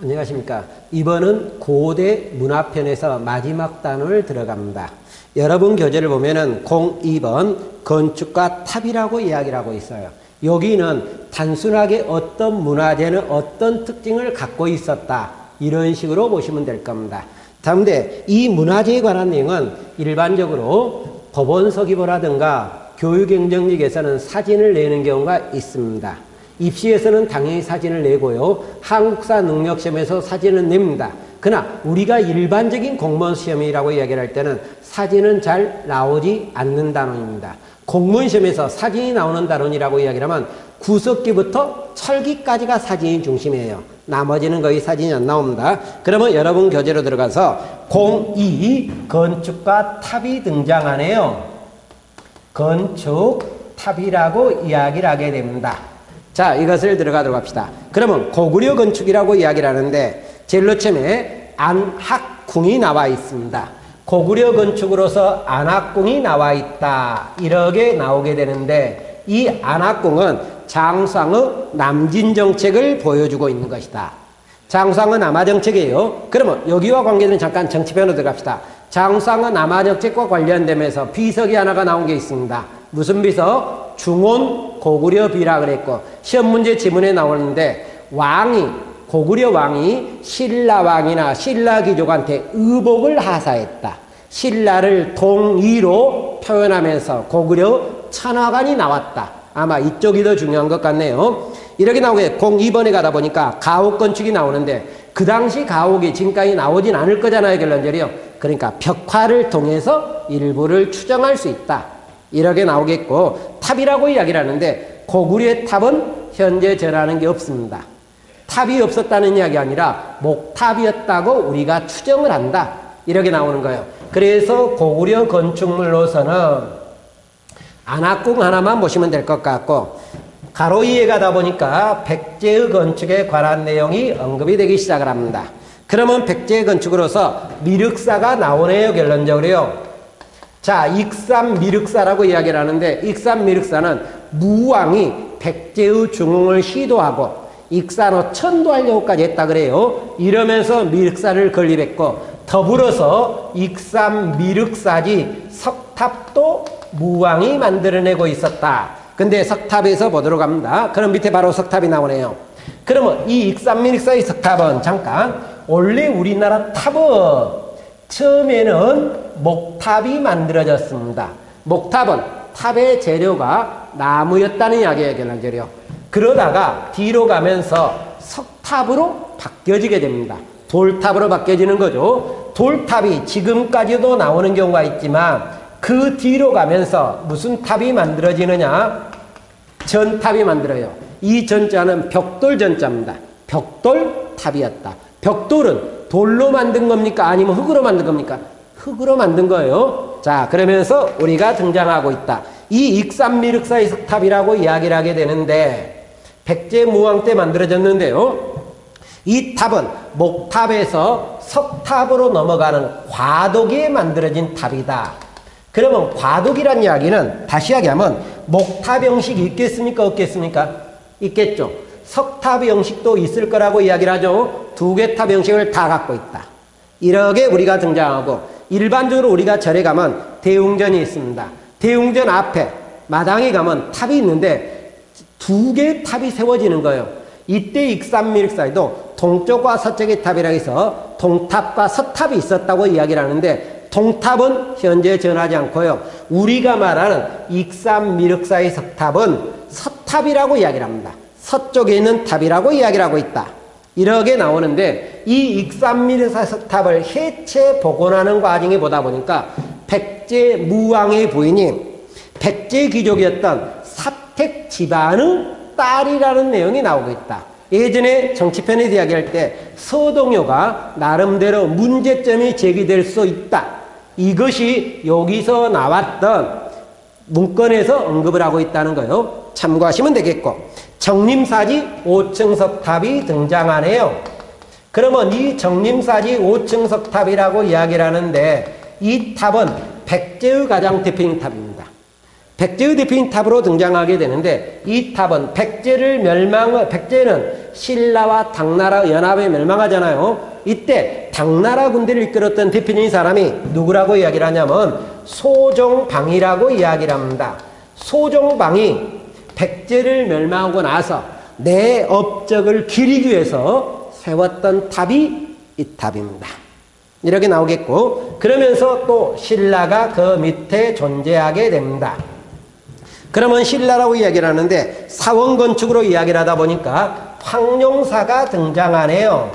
안녕하십니까. 이번은 고대 문화편에서 마지막 단원을 들어갑니다. 여러분 교재를 보면은 02번 건축과 탑이라고 이야기를 하고 있어요. 여기는 단순하게 어떤 문화재는 어떤 특징을 갖고 있었다, 이런 식으로 보시면 될 겁니다. 다음에 이 문화재에 관한 내용은 일반적으로 법원 서기보라든가 교육행정직에서는 사진을 내는 경우가 있습니다. 입시에서는 당연히 사진을 내고요. 한국사 능력시험에서 사진을 냅니다. 그러나 우리가 일반적인 공무원 시험이라고 이야기를 할 때는 사진은 잘 나오지 않는 단원입니다. 공무원 시험에서 사진이 나오는 단원이라고 이야기를 하면 구석기부터 철기까지가 사진이 중심이에요. 나머지는 거의 사진이 안 나옵니다. 그러면 여러분 교재로 들어가서 02 건축과 탑이 등장하네요. 건축, 탑이라고 이야기를 하게 됩니다. 자, 이것을 들어가도록 합시다. 그러면 고구려 건축이라고 이야기를 하는데 제일 처음에 안학궁이 나와 있습니다. 고구려 건축으로서 안학궁이 나와 있다, 이렇게 나오게 되는데 이 안학궁은 장수왕의 남진정책을 보여주고 있는 것이다. 장수왕의 남하정책이에요. 그러면 여기와 관계된 잠깐 정치편으로 들어갑시다. 장수왕의 남하정책과 관련되면서 비석이 하나가 나온 게 있습니다. 무슨 비석? 중온 고구려 비라 그랬고, 시험 문제 지문에 나오는데 고구려 왕이 신라 왕이나 신라 귀족한테 의복을 하사했다. 신라를 동의로 표현하면서 고구려 천하관이 나왔다. 아마 이쪽이 더 중요한 것 같네요. 이렇게 나오게 02번에 가다 보니까 가옥 건축이 나오는데 그 당시 가옥이 지금까지 나오진 않을 거잖아요, 결론적으로요. 그러니까 벽화를 통해서 일부를 추정할 수 있다, 이렇게 나오겠고, 탑이라고 이야기를 하는데 고구려의 탑은 현재 전하는 게 없습니다. 탑이 없었다는 이야기 아니라 목탑이었다고 우리가 추정을 한다, 이렇게 나오는 거예요. 그래서 고구려 건축물로서는 안학궁 하나만 보시면 될 것 같고, 가로 2에 가다 보니까 백제의 건축에 관한 내용이 언급이 되기 시작을 합니다. 그러면 백제의 건축으로서 미륵사가 나오네요, 결론적으로요. 자, 익산미륵사라고 이야기를 하는데 익산미륵사는 무왕이 백제의 중흥을 시도하고 익산을 천도하려고까지 했다 그래요. 이러면서 미륵사를 건립했고, 더불어서 익산미륵사지 석탑도 무왕이 만들어내고 있었다. 근데 석탑에서 보도록 합니다. 그럼 밑에 바로 석탑이 나오네요. 그러면 이 익산미륵사의 석탑은 잠깐, 원래 우리나라 탑은 처음에는 목탑이 만들어졌습니다. 목탑은 탑의 재료가 나무였다는 이야기예요, 결론적으로. 그러다가 뒤로 가면서 석탑으로 바뀌어지게 됩니다. 돌탑으로 바뀌어지는 거죠. 돌탑이 지금까지도 나오는 경우가 있지만 그 뒤로 가면서 무슨 탑이 만들어지느냐? 전탑이 만들어요. 이 전자는 벽돌 전자입니다. 벽돌탑이었다. 벽돌은 돌로 만든 겁니까? 아니면 흙으로 만든 겁니까? 흙으로 만든 거예요. 자, 그러면서 우리가 등장하고 있다. 이 익산미륵사의 석탑이라고 이야기를 하게 되는데 백제 무왕 때 만들어졌는데요. 이 탑은 목탑에서 석탑으로 넘어가는 과도기에 만들어진 탑이다. 그러면 과도기란 이야기는 다시 이야기하면 목탑 형식이 있겠습니까? 없겠습니까? 있겠죠. 석탑 형식도 있을 거라고 이야기를 하죠. 두 개 탑 형식을 다 갖고 있다. 이렇게 우리가 등장하고, 일반적으로 우리가 절에 가면 대웅전이 있습니다. 대웅전 앞에 마당에 가면 탑이 있는데 두 개의 탑이 세워지는 거예요. 이때 익산미륵사에도 동쪽과 서쪽의 탑이라 해서 동탑과 서탑이 있었다고 이야기를 하는데 동탑은 현재 전하지 않고요. 우리가 말하는 익산미륵사의 석탑은 서탑이라고 이야기를 합니다. 서쪽에 있는 탑이라고 이야기를 하고 있다. 이렇게 나오는데 이 익산미륵사 석탑을 해체 복원하는 과정에 보다 보니까 백제 무왕의 부인이 백제 귀족이었던 사택 집안의 딸이라는 내용이 나오고 있다. 예전에 정치편에서 이야기할 때 서동요가 나름대로 문제점이 제기될 수 있다, 이것이 여기서 나왔던 문건에서 언급을 하고 있다는 거예요. 참고하시면 되겠고, 정림사지 5층 석탑이 등장하네요. 그러면 이 정림사지 5층 석탑이라고 이야기를 하는데 이 탑은 백제의 가장 대표적인 탑입니다. 백제의 대표인 탑으로 등장하게 되는데 이 탑은 백제는 신라와 당나라 연합에 멸망하잖아요. 이때 당나라 군대를 이끌었던 대표적인 사람이 누구라고 이야기를 하냐면 소종방이라고 이야기를 합니다. 소종방이 백제를 멸망하고 나서 내 업적을 기리기 위해서 세웠던 탑이 이 탑입니다. 이렇게 나오겠고, 그러면서 또 신라가 그 밑에 존재하게 됩니다. 그러면 신라라고 이야기를 하는데 사원 건축으로 이야기를 하다 보니까 황룡사가 등장하네요.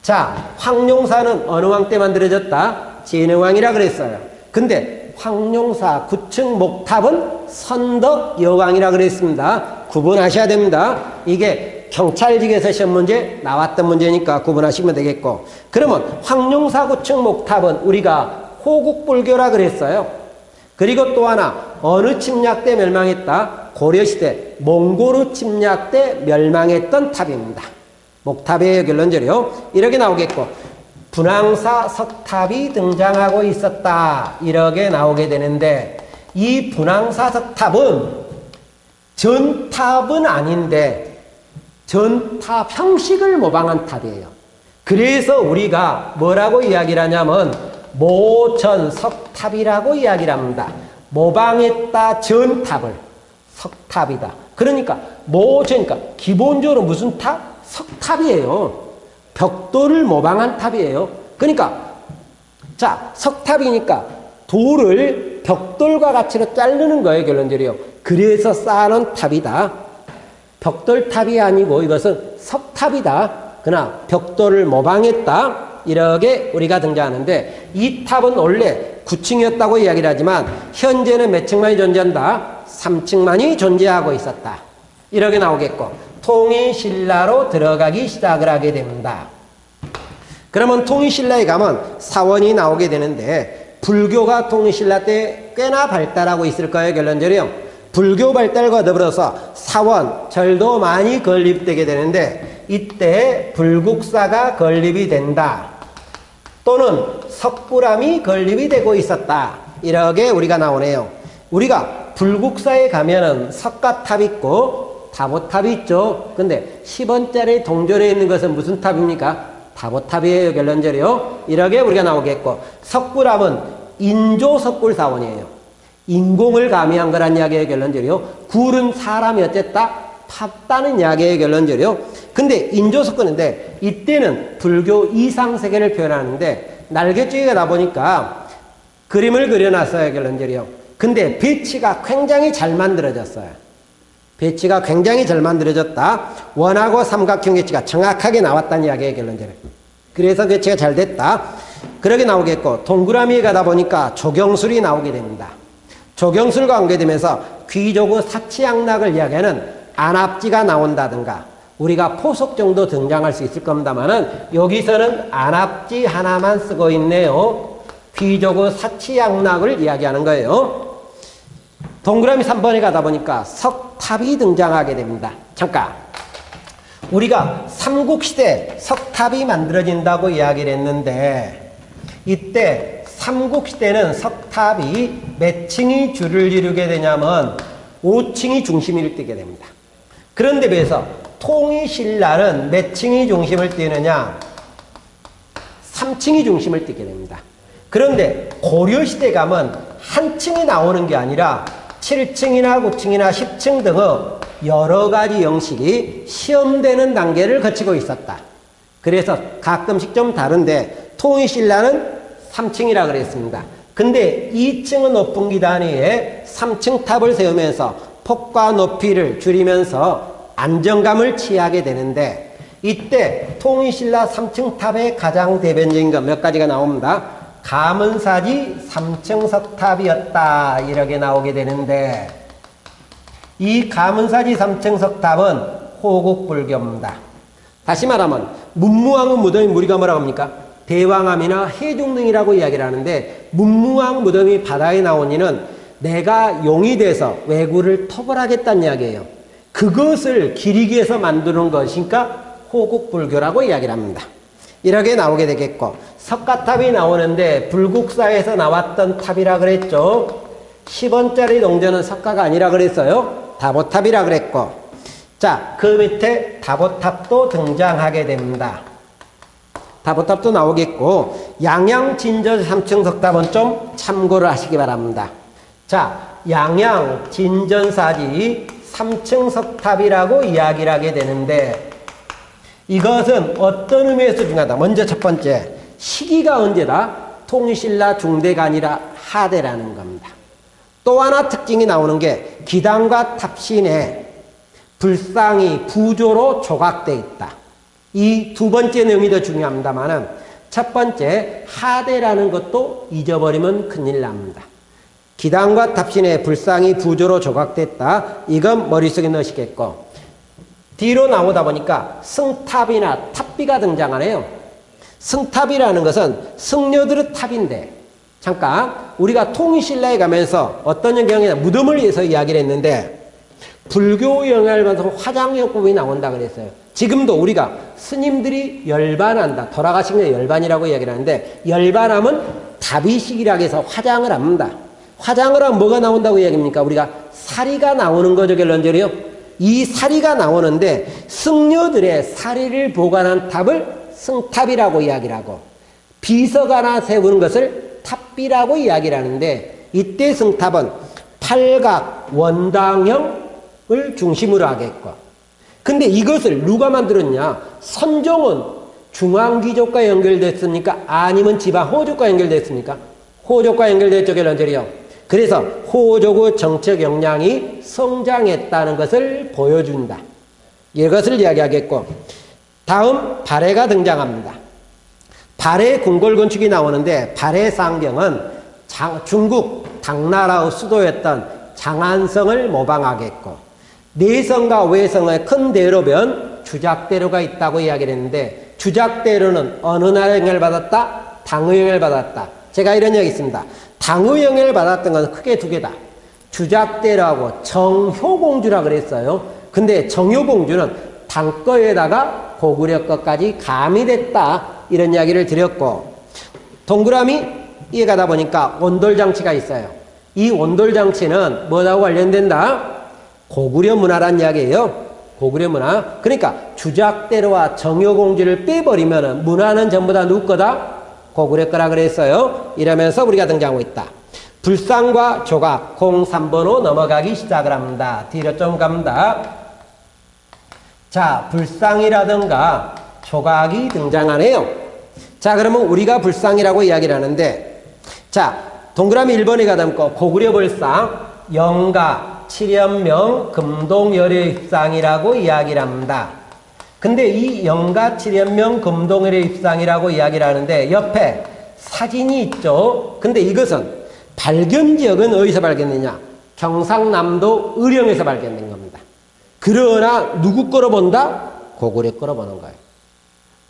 자, 황룡사는 어느 왕 때 만들어졌다? 진흥왕이라 그랬어요. 근데 황룡사 9층 목탑은 선덕 여왕이라 그랬습니다. 구분하셔야 됩니다. 이게 경찰직에서 시험 문제 나왔던 문제니까 구분하시면 되겠고, 그러면 황룡사 9층 목탑은 우리가 호국불교라 그랬어요. 그리고 또 하나 어느 침략 때 멸망했다? 고려시대 몽고르 침략 때 멸망했던 탑입니다. 목탑의 결론절이요. 이렇게 나오겠고, 분황사 석탑이 등장하고 있었다. 이렇게 나오게 되는데 이 분황사 석탑은 전탑은 아닌데 전탑 형식을 모방한 탑이에요. 그래서 우리가 뭐라고 이야기를 하냐면 모전석탑이라고 이야기를 합니다. 모방했다 전탑을 석탑이다. 그러니까 모전이니까 기본적으로 무슨 탑? 석탑이에요. 벽돌을 모방한 탑이에요. 그러니까 자, 석탑이니까 돌을 벽돌과 같이로 자르는 거예요. 결론적으로요. 그래서 쌓아놓은 탑이다. 벽돌탑이 아니고 이것은 석탑이다. 그러나 벽돌을 모방했다. 이렇게 우리가 등장하는데 이 탑은 원래 9층이었다고 이야기를 하지만 현재는 몇 층만이 존재한다? 3층만이 존재하고 있었다. 이렇게 나오겠고, 통일신라로 들어가기 시작을 하게 됩니다. 그러면 통일신라에 가면 사원이 나오게 되는데 불교가 통일신라 때 꽤나 발달하고 있을 거예요. 결론적으로 불교 발달과 더불어서 사원, 절도 많이 건립되게 되는데 이때 불국사가 건립이 된다. 또는 석굴암이 건립이 되고 있었다. 이렇게 우리가 나오네요. 우리가 불국사에 가면은 석가탑 있고 다보탑이 있죠. 근데 10원짜리 동전에 있는 것은 무슨 탑입니까? 다보탑이에요. 결론적으로 이렇게 우리가 나오겠고, 석굴암은 인조 석굴사원이에요. 인공을 가미한 거란 이야기예요. 결론적으로 굴은 사람이 어쨌다? 팠다는 이야기예요. 결론적으로. 근데 인조 석굴인데 이때는 불교 이상세계를 표현하는데 날개쪽에다 보니까 그림을 그려놨어요. 결론적으로. 근데 배치가 굉장히 잘 만들어졌어요. 배치가 굉장히 잘 만들어졌다. 원하고 삼각형 배치가 정확하게 나왔다는 이야기예요. 결론적으로. 그래서 배치가 잘 됐다. 그렇게 나오겠고, 동그라미에 가다 보니까 조경술이 나오게 됩니다. 조경술과 관계되면서 귀족의 사치양락을 이야기하는 안압지가 나온다든가, 우리가 포석 정도 등장할 수 있을 겁니다만은 여기서는 안압지 하나만 쓰고 있네요. 귀족의 사치양락을 이야기하는 거예요. 동그라미 3번에 가다 보니까 석탑이 등장하게 됩니다. 잠깐, 우리가 삼국시대 석탑이 만들어진다고 이야기를 했는데 이때 삼국시대는 석탑이 몇 층이 줄을 이루게 되냐면 5층이 중심을 띠게 됩니다. 그런데 비해서 통일신라는 몇 층이 중심을 띠느냐? 3층이 중심을 띠게 됩니다. 그런데 고려시대 가면 한 층이 나오는 게 아니라 7층이나 9층이나 10층 등의 여러 가지 형식이 시험되는 단계를 거치고 있었다. 그래서 가끔씩 좀 다른데 통일신라는 3층이라 그랬습니다. 근데 2층은 높은 기단위에 3층 탑을 세우면서 폭과 높이를 줄이면서 안정감을 취하게 되는데 이때 통일신라 3층 탑의 가장 대변적인 것 몇 가지가 나옵니다. 가문사지 3층 석탑이었다. 이렇게 나오게 되는데 이 가문사지 3층 석탑은 호국불교입니다. 다시 말하면 문무왕의 무덤이 우리가 뭐라고 합니까? 대왕암이나 해중릉이라고 이야기를 하는데 문무왕 무덤이 바다에 나오니는 내가 용이 돼서 왜구를 토벌하겠다는 이야기예요. 그것을 기리기 위해서 만드는 것이니까 호국불교라고 이야기를 합니다. 이렇게 나오게 되겠고, 석가탑이 나오는데 불국사에서 나왔던 탑이라 그랬죠. 10원짜리 동전은 석가가 아니라 그랬어요. 다보탑이라 그랬고. 자, 그 밑에 다보탑도 등장하게 됩니다. 다보탑도 나오겠고, 양양진전 3층 석탑은 좀 참고를 하시기 바랍니다. 자, 양양진전사지 3층 석탑이라고 이야기를 하게 되는데, 이것은 어떤 의미에서 중요하다. 먼저 첫 번째, 시기가 언제다? 통신라 중대가 아니라 하대라는 겁니다. 또 하나 특징이 나오는 게 기단과 탑신에 불상이 부조로 조각되어 있다. 이 두 번째 내용이 더 중요합니다만은 첫 번째 하대라는 것도 잊어버리면 큰일 납니다. 기단과 탑신에 불상이 부조로 조각됐다. 이건 머릿속에 넣으시겠고, 뒤로 나오다 보니까 승탑이나 탑비가 등장하네요. 승탑이라는 것은 승려들의 탑인데, 잠깐 우리가 통일신라에 가면서 어떤 영향이나 무덤을 위해서 이야기를 했는데, 불교 영향을 받아서 화장용법이 나온다 그랬어요. 지금도 우리가 스님들이 열반한다, 돌아가신 게 열반이라고 이야기를 하는데, 열반하면 다비식이라고 해서 화장을 합니다. 화장을 하면 뭐가 나온다고 이야기합니까? 우리가 사리가 나오는 거죠, 결론적으로요. 이 사리가 나오는데 승려들의 사리를 보관한 탑을 승탑이라고 이야기를 하고, 비석 하나 세우는 것을 탑비라고 이야기를 하는데, 이때 승탑은 팔각 원당형을 중심으로 하겠고, 근데 이것을 누가 만들었냐? 선종은 중앙귀족과 연결됐습니까? 아니면 지방 호족과 연결됐습니까? 호족과 연결됐죠, 결론적으로요. 그래서 호족의 정책 역량이 성장했다는 것을 보여준다. 이것을 이야기하겠고, 다음 발해가 등장합니다. 발해 궁궐 건축이 나오는데, 발해 상경은 중국 당나라의 수도였던 장안성을 모방하겠고, 내성과 외성의 큰 대로변 주작대로가 있다고 이야기를 했는데, 주작대로는 어느 나라의 영향을 받았다? 당의 영향을 받았다. 제가 이런 얘기 있습니다. 당의 영향을 받았던 것은 크게 두 개다. 주작대로하고 정효공주라 그랬어요. 근데 정효공주는 당 거에다가 고구려 것까지 가미됐다. 이런 이야기를 드렸고, 동그라미 이해가다 보니까 온돌장치가 있어요. 이 온돌장치는 뭐하고 관련된다? 고구려 문화란 이야기예요. 고구려 문화. 그러니까 주작대로와 정효공주를 빼버리면 문화는 전부 다 누구 거다? 고구려 거라 그랬어요. 이러면서 우리가 등장하고 있다. 불상과 조각, 03번호 넘어가기 시작을 합니다. 뒤로 좀 갑니다. 자, 불상이라든가 조각이 등장하네요. 자, 그러면 우리가 불상이라고 이야기를 하는데, 자, 동그라미 1번에 가다 보니까 고구려 불상, 영가, 칠연명, 금동열의 입상이라고 이야기를 합니다. 근데 이 영가, 칠연명, 금동열의 입상이라고 이야기를 하는데 옆에 사진이 있죠. 근데 이것은 발견 지역은 어디서 발견되냐? 경상남도 의령에서 발견된 겁니다. 그러나 누구 거로 본다? 고구려 거로 보는 거예요.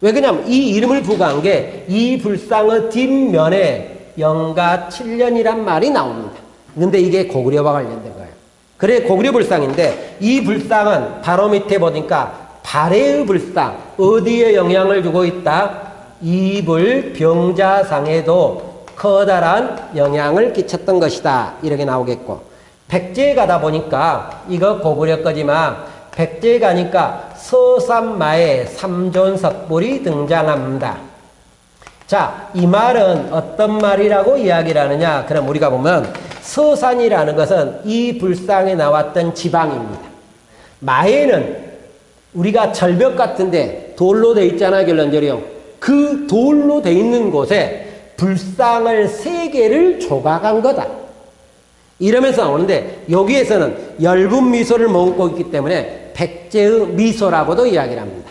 왜 그러냐면 이 이름을 부과한 게 이 불상의 뒷면에 영가 7년이란 말이 나옵니다. 근데 이게 고구려와 관련된 거예요. 그래 고구려 불상인데, 이 불상은 바로 밑에 보니까 발해의 불상, 어디에 영향을 주고 있다? 이불 병자상에도 커다란 영향을 끼쳤던 것이다. 이렇게 나오겠고, 백제에 가다 보니까 이거 고구려 거지만 백제에 가니까 서산마에 삼존석불이 등장합니다. 자, 이 말은 어떤 말이라고 이야기를 하느냐? 그럼 우리가 보면 서산이라는 것은 이 불상에 나왔던 지방입니다. 마에는 우리가 절벽 같은데 돌로 돼 있잖아요, 결론적으로. 그 돌로 돼 있는 곳에 불상을 3개를 조각한 거다. 이러면서 나오는데, 여기에서는 엷은 미소를 머금고 있기 때문에 백제의 미소라고도 이야기를 합니다.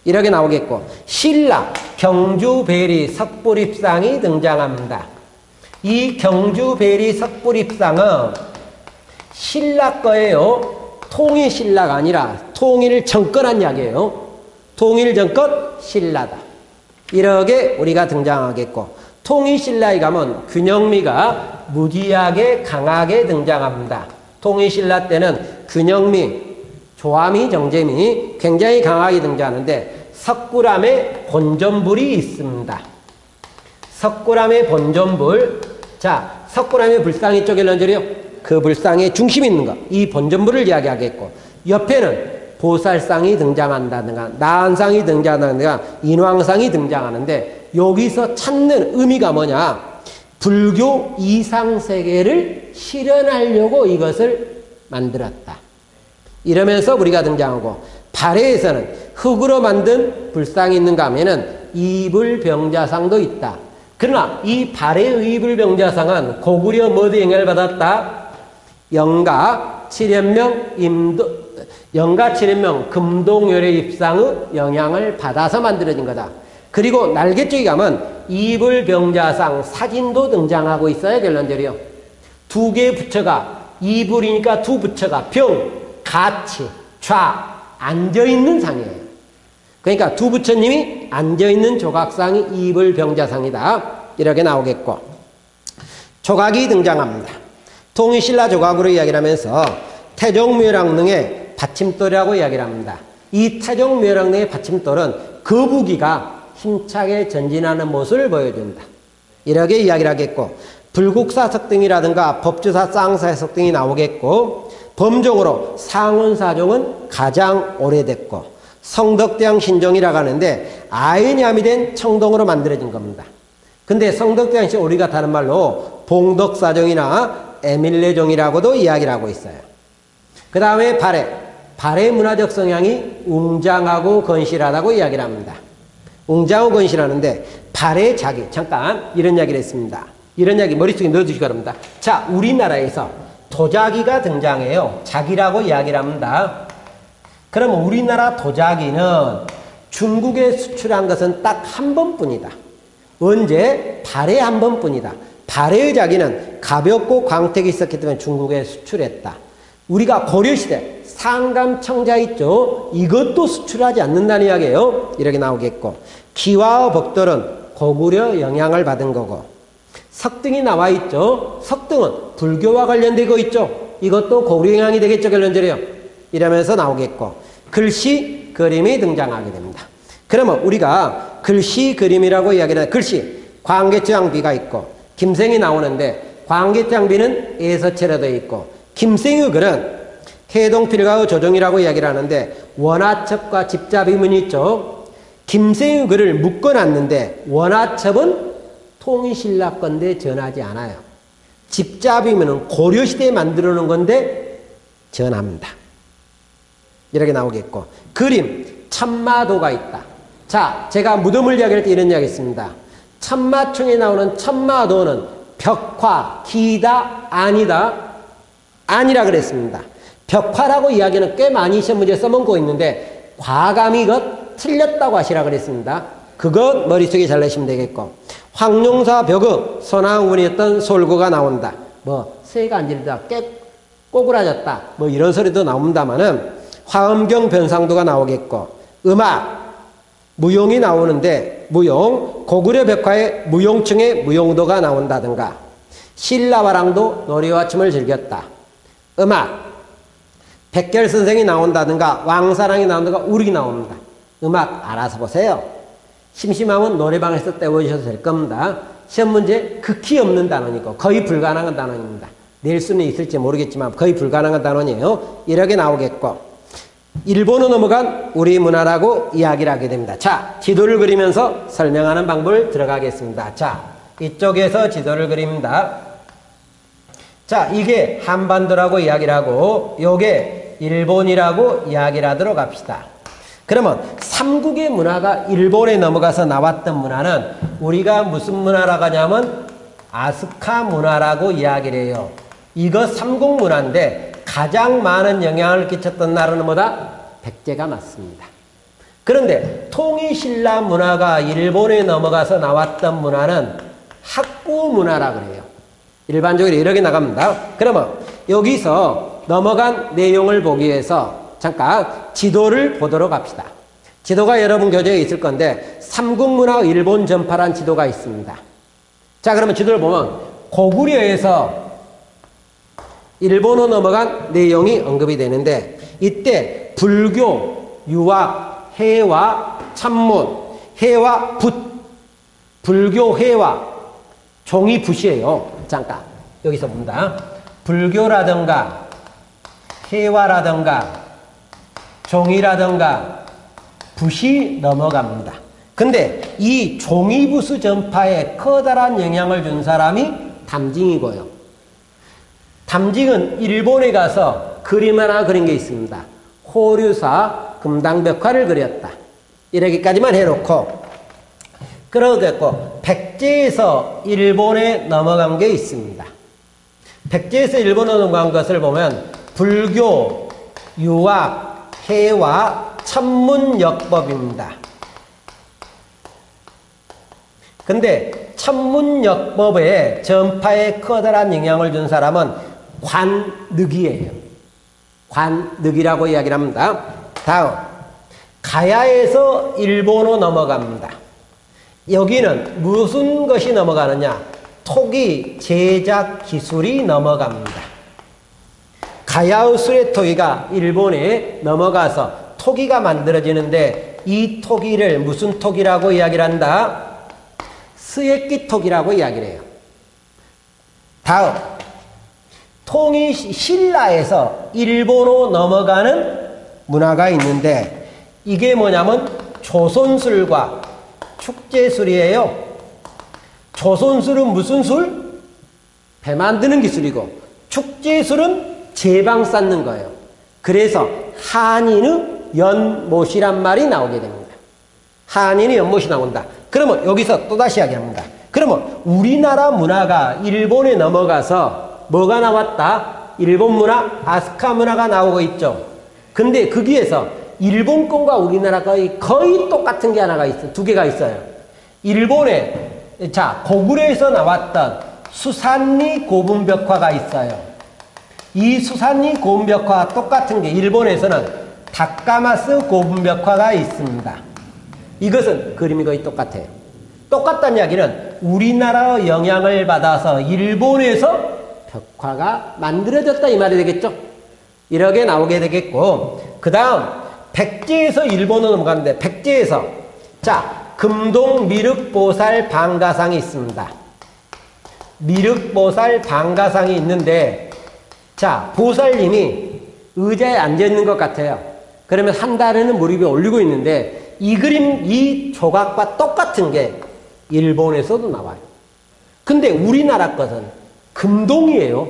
이렇게 나오겠고, 신라, 경주베리 석불입상이 등장합니다. 이 경주베리 석불입상은 신라 거예요. 통일신라가 아니라 통일정권한 이야기예요. 통일정권 신라다. 이렇게 우리가 등장하겠고, 통일신라에 가면 균형미가 무지하게 강하게 등장합니다. 통일신라 때는 균형미, 조화미, 정제미 굉장히 강하게 등장하는데, 석굴암에 본전불이 있습니다. 석굴암의 본전불. 자, 석굴암의 불상이 있죠, 결론적이요. 그 불상의 중심에 있는 것, 이 본전부를 이야기하겠고, 옆에는 보살상이 등장한다든가, 나한상이 등장한다든가, 인왕상이 등장하는데, 여기서 찾는 의미가 뭐냐? 불교 이상세계를 실현하려고 이것을 만들었다. 이러면서 우리가 등장하고, 발해에서는 흙으로 만든 불상이 있는가 하면은 이불병자상도 있다. 그러나 이 발해의 이불병자상은 고구려 뭐에 영향을 받았다? 영가 7연명 금동열의 입상의 영향을 받아서 만들어진 거다. 그리고 날개 쪽에 가면 이불병자상 사진도 등장하고 있어요. 결론적으로 두 개의 부처가, 이불이니까 두 부처가 병, 같이 좌 앉아있는 상이에요. 그러니까 두 부처님이 앉아있는 조각상이 이불병자상이다. 이렇게 나오겠고, 조각이 등장합니다. 통일신라 조각으로 이야기를 하면서 태종묘랑릉의 받침돌이라고 이야기를 합니다. 이 태종묘랑릉의 받침돌은 거북이가 힘차게 전진하는 모습을 보여준다. 이렇게 이야기를 하겠고, 불국사 석등이라든가 법주사 쌍사의 석등이 나오겠고, 범종으로 상운사종은 가장 오래됐고, 성덕대왕 신종이라고 하는데 아이냠이 된 청동으로 만들어진 겁니다. 근데 성덕대왕 신종 우리가 다른 말로 봉덕사종이나 에밀레종이라고도 이야기를 하고 있어요. 그 다음에 발해 문화적 성향이 웅장하고 건실하다고 이야기를 합니다. 웅장하고 건실하는데 발해 자기, 잠깐 이런 이야기를 했습니다. 이런 이야기 머릿속에 넣어두시기 바랍니다. 자, 우리나라에서 도자기가 등장해요. 자기라고 이야기를 합니다. 그러면 우리나라 도자기는 중국에 수출한 것은 딱 한 번뿐이다. 언제? 발해 한 번뿐이다. 발해의 자기는 가볍고 광택이 있었기 때문에 중국에 수출했다. 우리가 고려시대 상감청자 있죠? 이것도 수출하지 않는다는 이야기예요. 이렇게 나오겠고, 기와와 벅돌은 고구려 영향을 받은 거고, 석등이 나와 있죠? 석등은 불교와 관련되고 있죠? 이것도 고구려 영향이 되겠죠, 결론적으로요. 이러면서 나오겠고, 글씨, 그림이 등장하게 됩니다. 그러면 우리가 글씨, 그림이라고 이야기를 하는 글씨, 광개장비가 있고, 김생이 나오는데 광개장비는 에서체로 되어 있고, 김생의 글은 해동필가의 조정이라고 이야기를 하는데 원화첩과 집자비문이 있죠. 김생의 글을 묶어놨는데 원화첩은 통일신라 건데 전하지 않아요. 집자비문은 고려시대에 만들어 놓은 건데 전합니다. 이렇게 나오겠고, 그림, 천마도가 있다. 자, 제가 무덤을 이야기할 때 이런 이야기 했습니다. 천마총에 나오는 천마도는 벽화, 기다, 아니다. 아니라 그랬습니다. 벽화라고 이야기는 꽤 많이 시험 문제에 써먹고 있는데 과감히 이것 틀렸다고 하시라 그랬습니다. 그것 머릿속에 잘 내시면 되겠고, 황룡사 벽의 선왕군이었던 솔구가 나온다. 뭐 새가 앉으다 꼬꾸라졌다. 뭐 이런 소리도 나옵니다만은 화엄경 변상도가 나오겠고, 음악, 무용이 나오는데 무용, 고구려 벽화의 무용층의 무용도가 나온다든가, 신라화랑도 노래와 춤을 즐겼다. 음악, 백결 선생이 나온다든가, 왕사랑이 나온다든가, 우릭이 나옵니다. 음악 알아서 보세요. 심심하면 노래방에서 떼어주셔도 될 겁니다. 시험 문제 극히 없는 단원이고 거의 불가능한 단원입니다. 낼 수는 있을지 모르겠지만 거의 불가능한 단원이에요. 이렇게 나오겠고, 일본으로 넘어간 우리 문화라고 이야기를 하게 됩니다. 자, 지도를 그리면서 설명하는 방법을 들어가겠습니다. 자, 이쪽에서 지도를 그립니다. 자, 이게 한반도라고 이야기를 하고 요게 일본이라고 이야기를 하도록 합시다. 그러면 삼국의 문화가 일본에 넘어가서 나왔던 문화는 우리가 무슨 문화라고 하냐면 아스카 문화라고 이야기를 해요. 이거 삼국 문화인데 가장 많은 영향을 끼쳤던 나라는 뭐다? 백제가 맞습니다. 그런데 통일신라 문화가 일본에 넘어가서 나왔던 문화는 학구 문화라고 그래요. 일반적으로 이렇게 나갑니다. 그러면 여기서 넘어간 내용을 보기 위해서 잠깐 지도를 보도록 합시다. 지도가 여러분 교재에 있을 건데 삼국문화 일본 전파란 지도가 있습니다. 자, 그러면 지도를 보면 고구려에서 일본으로 넘어간 내용이 언급이 되는데, 이때 불교, 유학, 해와, 참문, 해와, 붓, 불교, 해와, 종이 붓이에요. 잠깐. 여기서 본다. 불교라든가 해화라든가 종이라든가 붓이 넘어갑니다. 근데 이 종이부수 전파에 커다란 영향을 준 사람이 담징이고요. 담징은 일본에 가서 그림 하나 그린 게 있습니다. 호류사 금당벽화를 그렸다. 이렇게까지만 해놓고 그러겠고 백제에서 일본에 넘어간 게 있습니다. 백제에서 일본에 넘어간 것을 보면 불교, 유학, 해화, 천문역법입니다. 근데 천문역법의 전파에 커다란 영향을 준 사람은 관늑이에요. 관늑이라고 이야기를 합니다. 다음, 가야에서 일본으로 넘어갑니다. 여기는 무슨 것이 넘어가느냐? 토기 제작 기술이 넘어갑니다. 가야의 수레토기가 일본에 넘어가서 토기가 만들어지는데 이 토기를 무슨 토기라고 이야기를 한다? 스에끼 토기라고 이야기를 해요. 다음, 통이 신라에서 일본으로 넘어가는 문화가 있는데 이게 뭐냐면 조선술과 축제술이에요. 조선술은 무슨 술? 배 만드는 기술이고 축제술은 제방 쌓는 거예요. 그래서 한인의 연못이란 말이 나오게 됩니다. 한인의 연못이 나온다. 그러면 여기서 또다시 이야기합니다. 그러면 우리나라 문화가 일본에 넘어가서 뭐가 나왔다? 일본 문화, 아스카 문화가 나오고 있죠. 근데 거기에서 일본 건과 우리나라가 거의 똑같은 게 하나가 있어요. 두 개가 있어요. 일본에 고구려에서 나왔던 수산리 고분벽화가 있어요. 이 수산리 고분벽화와 똑같은 게 일본에서는 다카마스 고분벽화가 있습니다. 이것은 그림이 거의 똑같아요. 똑같다는 이야기는 우리나라의 영향을 받아서 일본에서 벽화가 만들어졌다 이 말이 되겠죠. 이렇게 나오게 되겠고 그 다음 백제에서 일본으로 넘어가는데 백제에서 금동 미륵보살 방가상이 있습니다. 미륵보살 방가상이 있는데 보살님이 의자에 앉아있는 것 같아요. 그러면 한 달에는 무릎에 올리고 있는데 이 그림, 이 조각과 똑같은 게 일본에서도 나와요. 근데 우리나라 것은 금동이에요.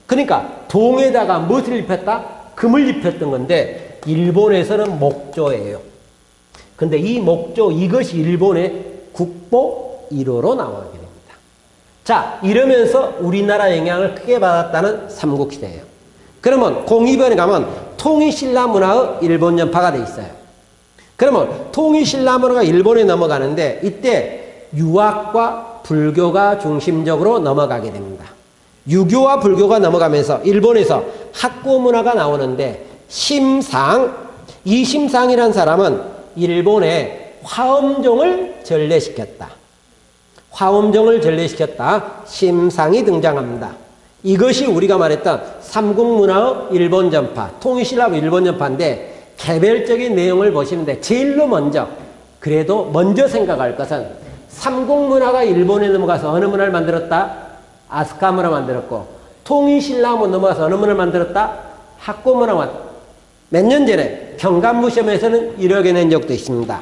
그러니까 동에다가 무엇을 입혔다? 금을 입혔던 건데 일본에서는 목조예요. 근데 이 목조, 이것이 일본의 국보 1호로 나오게 됩니다. 이러면서 우리나라 영향을 크게 받았다는 삼국시대예요. 그러면 02번에 가면 통일신라 문화의 일본 전파가 돼 있어요. 그러면 통일신라 문화가 일본에 넘어가는데 이때 유학과 불교가 중심적으로 넘어가게 됩니다. 유교와 불교가 넘어가면서 일본에서 학구 문화가 나오는데 심상, 이 심상이라는 사람은 일본의 화엄종을 전래시켰다. 화엄종을 전래시켰다. 심상이 등장합니다. 이것이 우리가 말했던 삼국문화의 일본 전파, 통일신라의 일본 전파인데 개별적인 내용을 보시는데 제일로 먼저 그래도 먼저 생각할 것은 삼국문화가 일본에 넘어가서 어느 문화를 만들었다? 아스카 문화 만들었고 통일신라로 넘어가서 어느 문화를 만들었다? 학구 문화 만들었다. 몇 년 전에 경간무 시험에서는 이렇게 낸 적도 있습니다.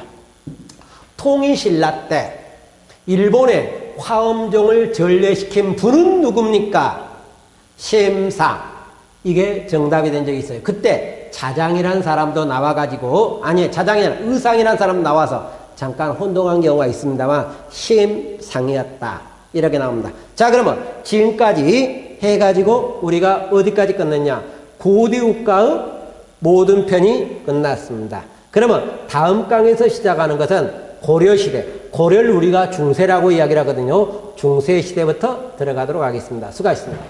통일신라 때 일본에 화엄종을 전래시킨 분은 누굽니까? 심상. 이게 정답이 된 적이 있어요. 그때 자장이라는 사람도 나와가지고 자장이 아니라 의상이라는 사람 나와서 잠깐 혼동한 경우가 있습니다만 심상이었다. 이렇게 나옵니다. 그러면 지금까지 해가지고 우리가 어디까지 끝냈냐? 고대국가의 모든 편이 끝났습니다. 그러면 다음 강에서 시작하는 것은 고려시대. 고려를 우리가 중세라고 이야기를 하거든요. 중세시대부터 들어가도록 하겠습니다. 수고하셨습니다.